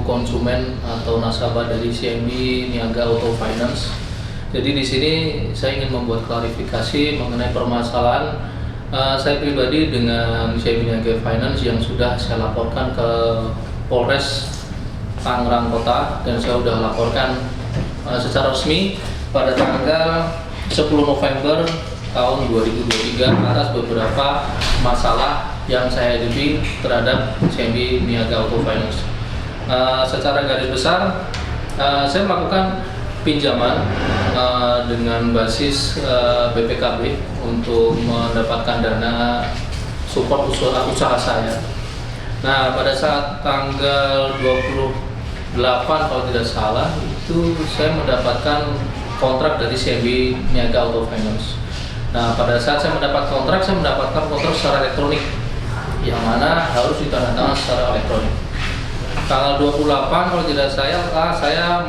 konsumen atau nasabah dari CIMB Niaga Auto Finance. Jadi di sini saya ingin membuat klarifikasi mengenai permasalahan saya pribadi dengan CIMB Niaga Finance yang sudah saya laporkan ke Polres Tangerang Kota, dan saya sudah laporkan secara resmi pada tanggal 10 November tahun 2023 atas beberapa masalah yang saya hadapi terhadap CIMB Niaga Auto Finance. Secara garis besar, saya melakukan pinjaman dengan basis BPKB untuk mendapatkan dana support usaha saya. Nah, pada saat tanggal 28 kalau tidak salah, itu saya mendapatkan kontrak dari CIMB Niaga Auto Finance. Nah, pada saat saya mendapatkan kontrak secara elektronik, yang mana harus ditandatangani secara elektronik. Tanggal 28 kalau tidak saya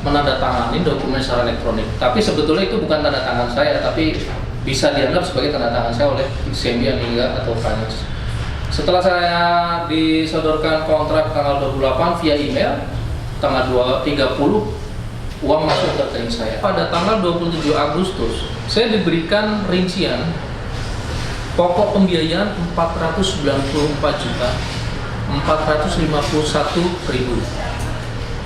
menandatangani dokumen secara elektronik. Tapi sebetulnya itu bukan tanda tangan saya, tapi bisa dianggap sebagai tanda tangan saya oleh CIMB Niaga Auto Finance. Setelah saya disodorkan kontrak tanggal 28 via email, tanggal 30 uang masuk ke rekening saya. Pada tanggal 27 Agustus, saya diberikan rincian pokok pembiayaan 494.451.000.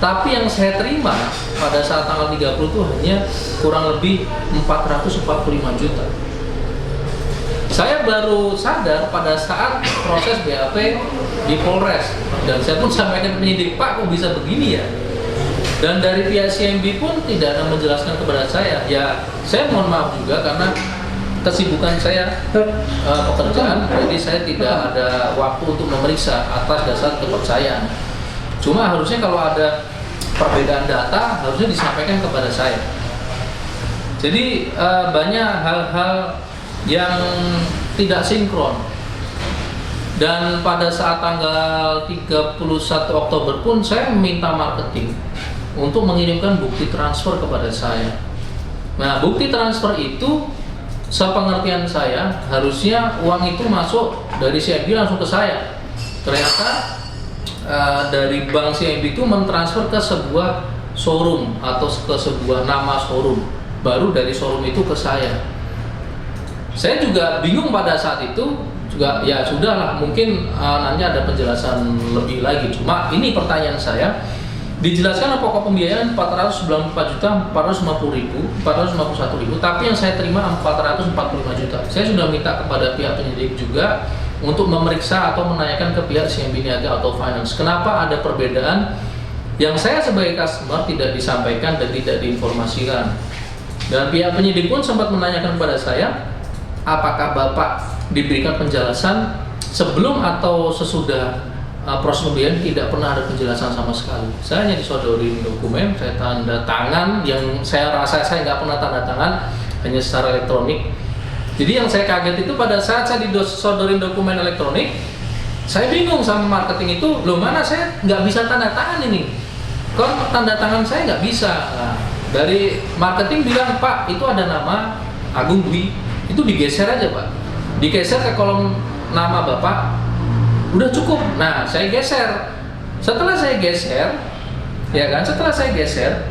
Tapi yang saya terima pada saat tanggal 30 itu hanya kurang lebih 445 juta. Saya baru sadar pada saat proses BAP di Polres, dan saya pun sampaikan penyidik, Pak, kok bisa begini ya? Dan dari pihak CIMB pun tidak akan menjelaskan kepada saya. Ya, saya mohon maaf juga karena kesibukan saya pekerjaan, jadi saya tidak ada waktu untuk memeriksa atas dasar kepercayaan. Cuma harusnya kalau ada perbedaan data harusnya disampaikan kepada saya. Jadi banyak hal-hal yang tidak sinkron. Dan pada saat tanggal 31 Oktober pun saya meminta marketing untuk mengirimkan bukti transfer kepada saya. Nah, bukti transfer itu sepengertian saya harusnya uang itu masuk dari CIMB langsung ke saya. Ternyata dari bank CIMB itu mentransfer ke sebuah showroom atau ke sebuah nama showroom, baru dari showroom itu ke saya. Saya juga bingung pada saat itu, juga ya sudahlah, mungkin nanti ada penjelasan lebih lagi. Cuma ini pertanyaan saya, dijelaskan pokok pembiayaan 494.451.000, tapi yang saya terima 445 juta. Saya sudah minta kepada pihak penyidik juga untuk memeriksa atau menanyakan ke pihak CIMB Niaga Auto Finance, kenapa ada perbedaan yang saya sebagai customer tidak disampaikan dan tidak diinformasikan. Dan pihak penyidik pun sempat menanyakan kepada saya, apakah Bapak diberikan penjelasan sebelum atau sesudah proses pembiayaan. Tidak pernah ada penjelasan sama sekali. Saya hanya disodorin dokumen, saya tanda tangan, yang saya rasa saya nggak pernah tanda tangan, hanya secara elektronik. Jadi yang saya kaget itu pada saat saya disodorin dokumen elektronik, saya bingung sama marketing itu, loh mana saya nggak bisa tanda tangan ini, kok tanda tangan saya nggak bisa. Nah, dari marketing bilang, Pak, itu ada nama Agung Dwi, itu digeser aja Pak, digeser ke kolom nama Bapak, udah cukup. Nah, saya geser. Setelah saya geser, ya kan? Setelah saya geser,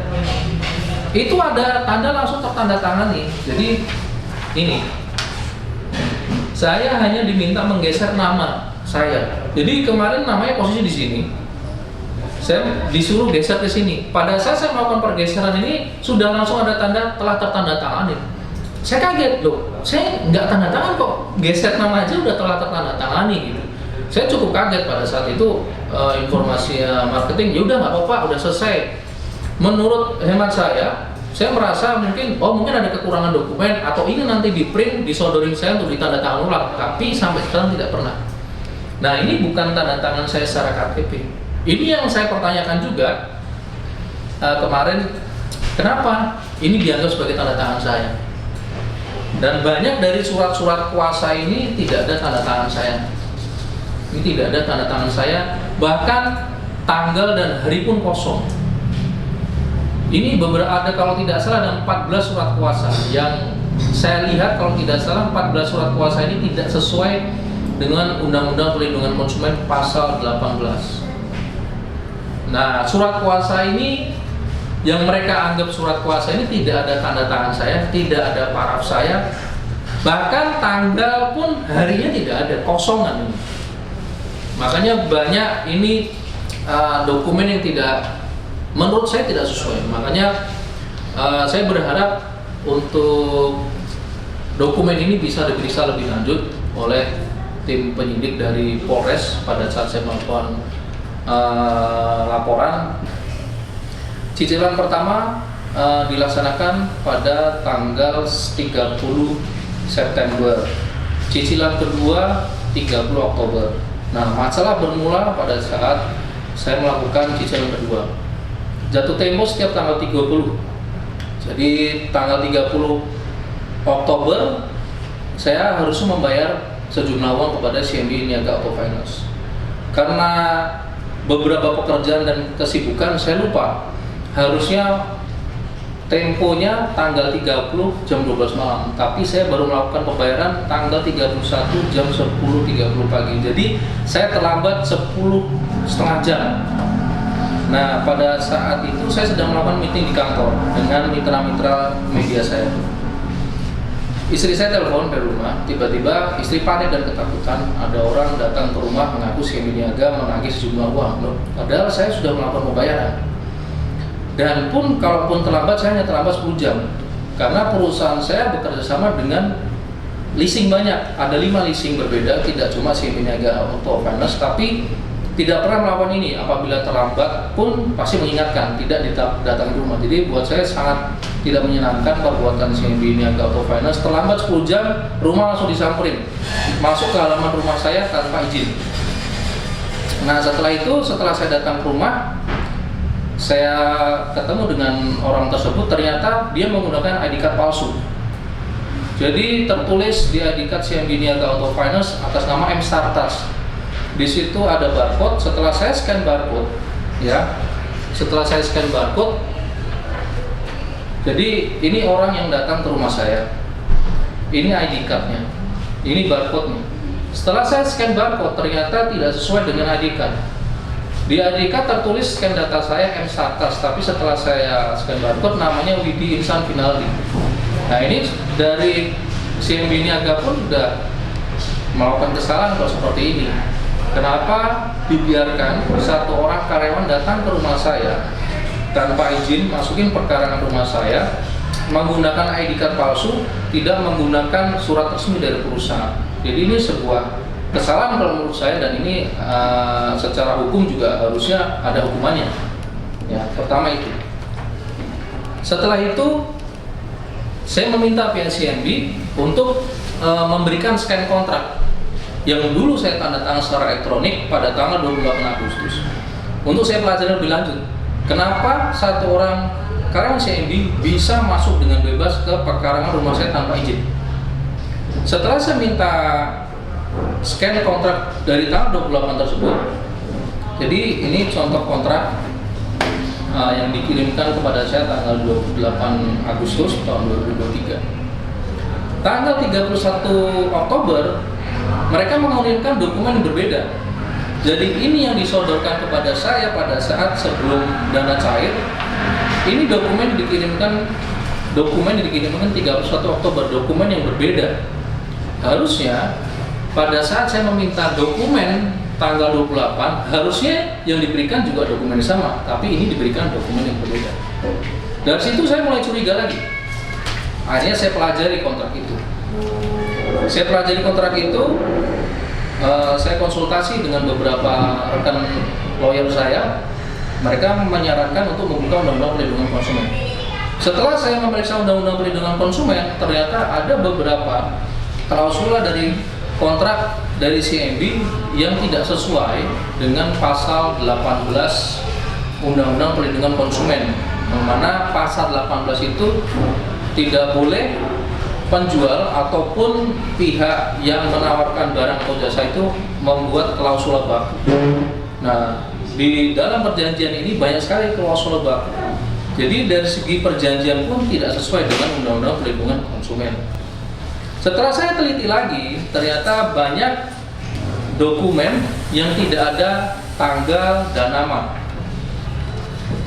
itu ada tanda langsung tertanda tangan nih. Jadi ini, saya hanya diminta menggeser nama saya. Jadi kemarin namanya posisi di sini, saya disuruh geser ke sini. Pada saat saya melakukan pergeseran ini, sudah langsung ada tanda telah tertanda tangan. Saya kaget, loh, saya nggak tanda tangan kok, geser nama aja udah telah tertanda tangani gitu. Saya cukup kaget pada saat itu. Informasi marketing, ya udah nggak apa-apa, udah selesai. Menurut hemat saya merasa mungkin ada kekurangan dokumen, atau ini nanti di print, disodorin saya untuk ditanda tangan ulang, tapi sampai sekarang tidak pernah. Nah, ini bukan tanda tangan saya secara KTP. Ini yang saya pertanyakan juga kemarin, kenapa ini dianggap sebagai tanda tangan saya? Dan banyak dari surat-surat kuasa ini tidak ada tanda tangan saya. Ini tidak ada tanda tangan saya, bahkan tanggal dan hari pun kosong. Ini ada, kalau tidak salah, ada 14 surat kuasa yang saya lihat, kalau tidak salah 14 surat kuasa ini tidak sesuai dengan Undang-Undang Perlindungan Konsumen pasal 18. Nah, surat kuasa ini yang mereka anggap surat kuasa ini tidak ada tanda tangan saya, tidak ada paraf saya, bahkan tanggal pun harinya tidak ada, kosongan ini. Makanya banyak ini dokumen yang tidak, menurut saya tidak sesuai. Makanya saya berharap untuk dokumen ini bisa diperiksa lebih lanjut oleh tim penyidik dari Polres pada saat saya melakukan laporan. Cicilan pertama dilaksanakan pada tanggal 30 September, cicilan kedua 30 Oktober. Nah, masalah bermula pada saat saya melakukan cicilan kedua. Jatuh tempo setiap tanggal 30. Jadi tanggal 30 Oktober saya harus membayar sejumlah uang kepada CMB Niaga Auto Finance. Karena beberapa pekerjaan dan kesibukan saya lupa. Harusnya temponya tanggal 30 jam 12 malam, tapi saya baru melakukan pembayaran tanggal 31 jam 10.30 pagi. Jadi saya terlambat 10,5 jam. Nah, pada saat itu saya sedang melakukan meeting di kantor dengan mitra-mitra media saya. Istri saya telepon dari rumah, tiba-tiba istri panik dan ketakutan. Ada orang datang ke rumah mengaku CMB Niaga menagih sejumlah uang. Loh, padahal saya sudah melakukan pembayaran. Dan pun kalaupun terlambat, saya hanya terlambat 10 jam. Karena perusahaan saya bekerja sama dengan leasing banyak. Ada 5 leasing berbeda, tidak cuma CMB Niaga Auto Finance, tapi tidak pernah melakukan ini. Apabila terlambat pun pasti mengingatkan, tidak datang ke rumah. Jadi buat saya sangat tidak menyenangkan perbuatan CMB Niaga Auto Finance. Terlambat 10 jam, rumah langsung disamperin, masuk ke halaman rumah saya tanpa izin. Nah, setelah itu, setelah saya datang ke rumah, saya ketemu dengan orang tersebut. Ternyata dia menggunakan ID card palsu. Jadi tertulis di ID card CMB Niaga Auto Finance atas nama M Sartas. Di situ ada barcode. Setelah saya scan barcode, jadi ini orang yang datang ke rumah saya. Ini ID cardnya, ini barcode-nya. Setelah saya scan barcode, ternyata tidak sesuai dengan ID card. Di ID card tertulis scan data saya M Sartas, tapi setelah saya scan barcode namanya Widi Insan Finaldi. Nah, ini dari CMB Niaga pun sudah melakukan kesalahan kalau seperti ini. Kenapa dibiarkan satu orang karyawan datang ke rumah saya tanpa izin, masukin perkarangan rumah saya, menggunakan ID card palsu, tidak menggunakan surat resmi dari perusahaan. Jadi ini sebuah kesalahan kalau menurut saya, dan ini secara hukum juga harusnya ada hukumannya. Ya, pertama itu. Setelah itu saya meminta pihak CMB untuk memberikan scan kontrak yang dulu saya tanda tangan secara elektronik pada tanggal 28 Agustus. Untuk saya pelajari lebih lanjut, kenapa satu orang karyawan CMB bisa masuk dengan bebas ke perkarangan rumah saya tanpa izin. Setelah saya minta scan kontrak dari tanggal 28 tersebut, jadi ini contoh kontrak yang dikirimkan kepada saya tanggal 28 Agustus tahun 2023. Tanggal 31 Oktober mereka mengirimkan dokumen yang berbeda. Jadi ini yang disodorkan kepada saya pada saat sebelum dana cair. Ini dokumen dikirimkan 31 Oktober, dokumen yang berbeda. Harusnya pada saat saya meminta dokumen tanggal 28, harusnya yang diberikan juga dokumen yang sama, tapi ini diberikan dokumen yang berbeda. Dari situ saya mulai curiga lagi. Akhirnya saya pelajari kontrak itu. Saya konsultasi dengan beberapa rekan lawyer saya. Mereka menyarankan untuk membuka undang-undang perlindungan konsumen. Setelah saya memeriksa undang-undang perlindungan konsumen, ternyata ada beberapa klausula dari kontrak dari CMB yang tidak sesuai dengan pasal 18 Undang-Undang Perlindungan Konsumen, yang mana pasal 18 itu tidak boleh penjual ataupun pihak yang menawarkan barang atau jasa itu membuat klausula baku. Nah, di dalam perjanjian ini banyak sekali klausula baku. Jadi dari segi perjanjian pun tidak sesuai dengan Undang-Undang Perlindungan Konsumen. Setelah saya teliti lagi, ternyata banyak dokumen yang tidak ada tanggal dan nama.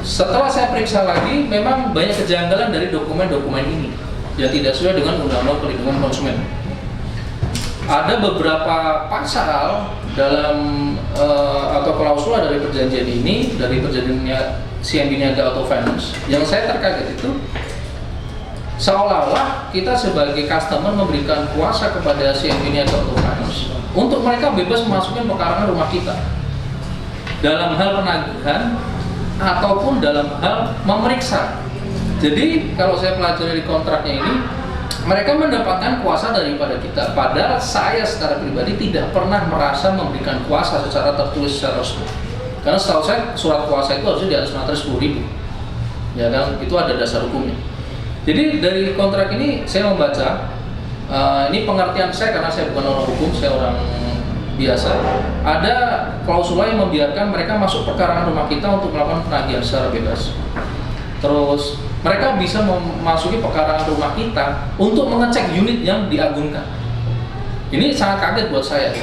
Setelah saya periksa lagi, memang banyak kejanggalan dari dokumen-dokumen ini yang tidak sesuai dengan Undang-Undang Perlindungan Konsumen. Ada beberapa pasal dalam atau klausula dari perjanjian ini, dari perjanjiannya CMB Niaga Auto Finance, yang saya terkaget itu seolah-olah kita sebagai customer memberikan kuasa kepada CMB Niaga Auto Finance untuk mereka bebas memasukkan pekarangan rumah kita dalam hal penagihan ataupun dalam hal memeriksa. Jadi kalau saya pelajari di kontraknya ini, mereka mendapatkan kuasa daripada kita, padahal saya secara pribadi tidak pernah merasa memberikan kuasa secara tertulis secara resmi. Karena setahu saya surat kuasa itu harusnya di atas materi 10.000, ya kan? Itu ada dasar hukumnya. Jadi dari kontrak ini saya membaca, ini pengertian saya karena saya bukan orang hukum, saya orang biasa. Ada klausula yang membiarkan mereka masuk pekarangan rumah kita untuk melakukan penagihan secara bebas. Terus mereka bisa memasuki pekarangan rumah kita untuk mengecek unit yang diagunkan. Ini sangat kaget buat saya.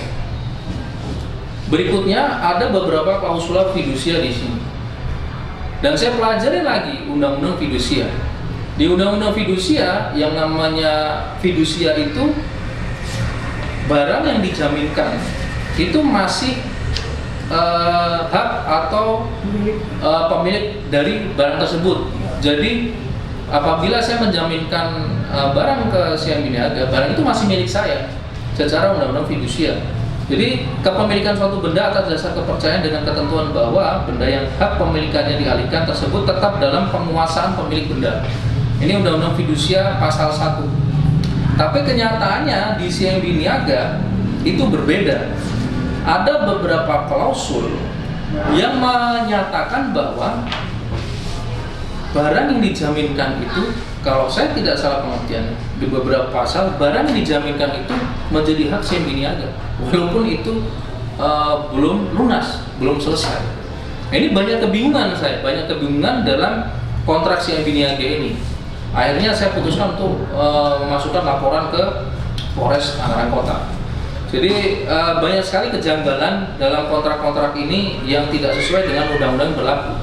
Berikutnya ada beberapa klausula fidusia di sini. Dan saya pelajari lagi undang-undang fidusia. Di undang-undang fidusia yang namanya fidusia itu barang yang dijaminkan itu masih hak atau pemilik dari barang tersebut. Jadi apabila saya menjaminkan barang ke CMB Niaga, barang itu masih milik saya secara undang-undang fidusia. Jadi kepemilikan suatu benda atas dasar kepercayaan dengan ketentuan bahwa benda yang hak pemilikannya dialihkan tersebut tetap dalam penguasaan pemilik benda. Ini undang-undang fidusia pasal 1. Tapi kenyataannya di CMB Niaga itu berbeda. Ada beberapa klausul yang menyatakan bahwa barang yang dijaminkan itu, kalau saya tidak salah pengertian di beberapa pasal, barang yang dijaminkan itu menjadi hak CMB Niaga, walaupun itu belum lunas, belum selesai. Ini banyak kebingungan dalam kontrak CMB Niaga ini. Akhirnya saya putuskan untuk memasukkan laporan ke Polres Tangerang Kota. Jadi banyak sekali kejanggalan dalam kontrak-kontrak ini yang tidak sesuai dengan undang-undang berlaku.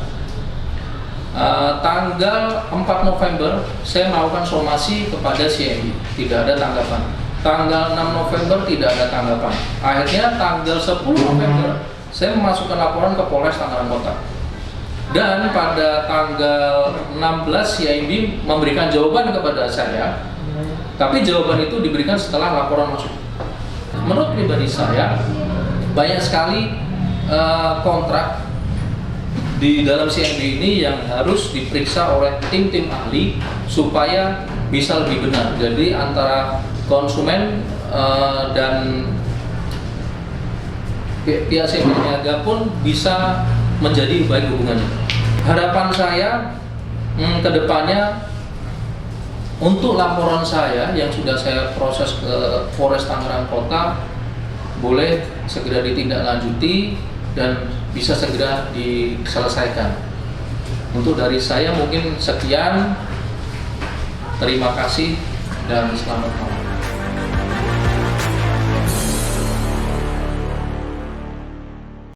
Tanggal 4 November saya melakukan somasi kepada CMB, tidak ada tanggapan. Tanggal 6 November tidak ada tanggapan. Akhirnya tanggal 10 November saya memasukkan laporan ke Polres Tangerang Kota. Dan pada tanggal 16 CMB memberikan jawaban kepada saya, tapi jawaban itu diberikan setelah laporan masuk. Menurut pribadi saya, banyak sekali kontrak di dalam CMB ini yang harus diperiksa oleh tim-tim ahli supaya bisa lebih benar. Jadi antara konsumen dan pihak CMB Niaga pun bisa menjadi baik hubungannya. Harapan saya ke depannya untuk laporan saya yang sudah saya proses ke Polres Tangerang Kota boleh segera ditindaklanjuti dan bisa segera diselesaikan. Untuk dari saya mungkin sekian. Terima kasih dan selamat malam.